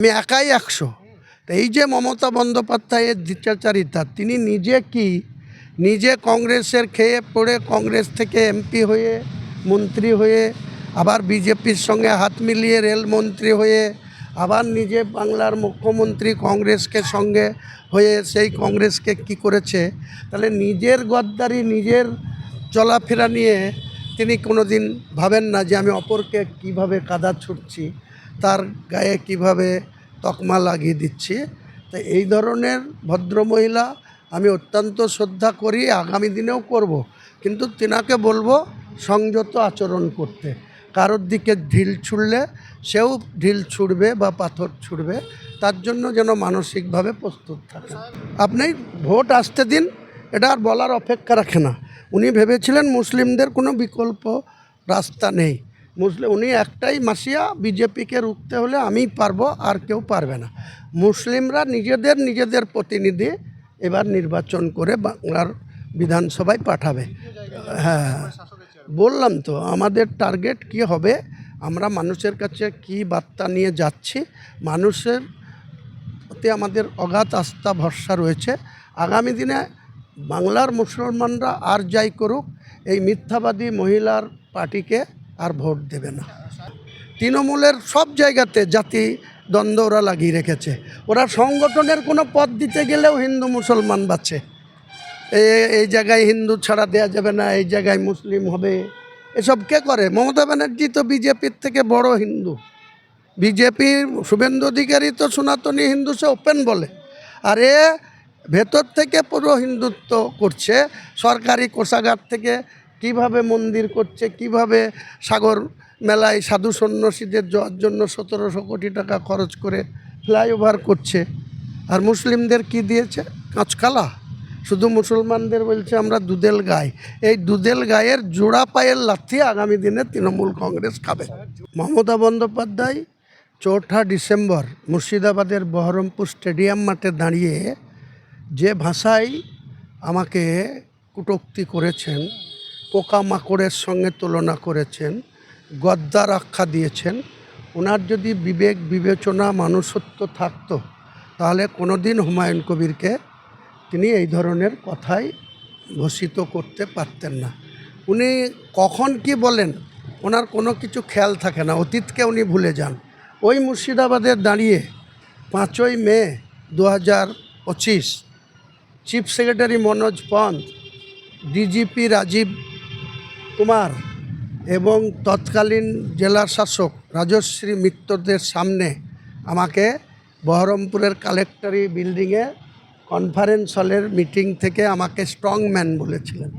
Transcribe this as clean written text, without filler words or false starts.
আমি একাই 100। তো এই যে মমতা বন্দ্যোপাধ্যায়ের দ্বিচারিতা, তিনি নিজে কংগ্রেসের খেয়ে পড়ে কংগ্রেস থেকে এমপি হয়ে মন্ত্রী হয়ে আবার বিজেপির সঙ্গে হাত মিলিয়ে রেলমন্ত্রী হয়ে আবার নিজে বাংলার মুখ্যমন্ত্রী কংগ্রেসকে সঙ্গে হয়ে সেই কংগ্রেসকে কি করেছে, তাহলে নিজের গদ্দারি নিজের চলাফেরা নিয়ে তিনি কোনো দিন ভাবেন না যে আমি অপরকে কিভাবে কাদা ছুটছি, তার গায়ে কিভাবে তকমা লাগিয়ে দিচ্ছি। তো এই ধরনের ভদ্রমহিলা আমি অত্যন্ত শ্রদ্ধা করি, আগামী দিনেও করব, কিন্তু তিনাকে বলবো সংযত আচরণ করতে। কারোর দিকে ঢিল ছুঁড়লে সেও ঢিল ছুঁড়বে বা পাথর ছুঁড়বে, তার জন্য যেন মানসিকভাবে প্রস্তুত থাকে। আপনি ভোট আসতে দিন, এটা আর বলার অপেক্ষা রাখে না। উনি ভেবেছিলেন মুসলিমদের কোনো বিকল্প রাস্তা নেই, উনি একটাই মাসিয়া, বিজেপিকে রুখতে হলে আমিই পারবো, আর কেউ পারবে না। মুসলিমরা নিজেদের প্রতিনিধি এবার নির্বাচন করে বাংলার বিধানসভায় পাঠাবে। হ্যাঁ, বললাম তো আমাদের টার্গেট কি হবে, আমরা মানুষের কাছে কি বার্তা নিয়ে যাচ্ছি, মানুষের প্রতি আমাদের অগাধ আস্থা ভরসা রয়েছে। আগামী দিনে বাংলার মুসলমানরা আর যাই করুক, এই মিথ্যাবাদী মহিলার পার্টিকে আর ভোট দেবে না। তৃণমূলের সব জায়গাতে জাতি দ্বন্দ্ব ওরা লাগিয়ে রেখেছে। ওরা সংগঠনের কোনো পদ দিতে গেলেও হিন্দু মুসলমান বাঁচে, এই জায়গায় হিন্দু ছাড়া দেয়া যাবে না, এই জায়গায় মুসলিম হবে। এসব কে করে? মমতা ব্যানার্জি তো বিজেপির থেকে বড় হিন্দু। বিজেপির শুভেন্দু অধিকারী তো সনাতনী হিন্দু, সে ওপেন বলে, আর এ ভেতর থেকে পুরো হিন্দুত্ব করছে। সরকারি কোষাগার থেকে কিভাবে মন্দির করছে, কিভাবে সাগর মেলায় সাধু সন্ন্যাসীদের যাওয়ার জন্য 1700 কোটি টাকা খরচ করে ফ্লাইওভার করছে। আর মুসলিমদের কি দিয়েছে? কাঁচকালা। শুধু মুসলমানদের বলছে আমরা দুধেল গাই। এই দুধেল গায়ের জোড়া পায়ের লাথি আগামী দিনে তৃণমূল কংগ্রেস খাবে। মমতা বন্দ্যোপাধ্যায় 4 ডিসেম্বর মুর্শিদাবাদের বহরমপুর স্টেডিয়াম মাঠে দাঁড়িয়ে যে ভাষায় আমাকে কটূক্তি করেছেন, পোকামাকড়ের সঙ্গে তুলনা করেছেন, গদ্দার আখ্যা দিয়েছেন, ওনার যদি বিবেক বিবেচনা মানুষত্ব থাকতো, তাহলে কোনো দিন হুমায়ুন কবিরকে তিনি এই ধরনের কথাই ঘোষিত করতে পারতেন না। উনি কখন কি বলেন ওনার কোনো কিছু খেয়াল থাকে না, অতীতকে উনি ভুলে যান। ওই মুর্শিদাবাদের দাঁড়িয়ে 5ই May 2025 chief secretary Manoj Pant, DGP Rajiv Kumar এবং তৎকালীন জেলা শাসক রাজশ্রী মিত্রদের সামনে আমাকে বহরমপুরের কালেক্টরি বিল্ডিংয়ে কনফারেন্স হলের মিটিং থেকে আমাকে স্ট্রংম্যান বলেছিলেন।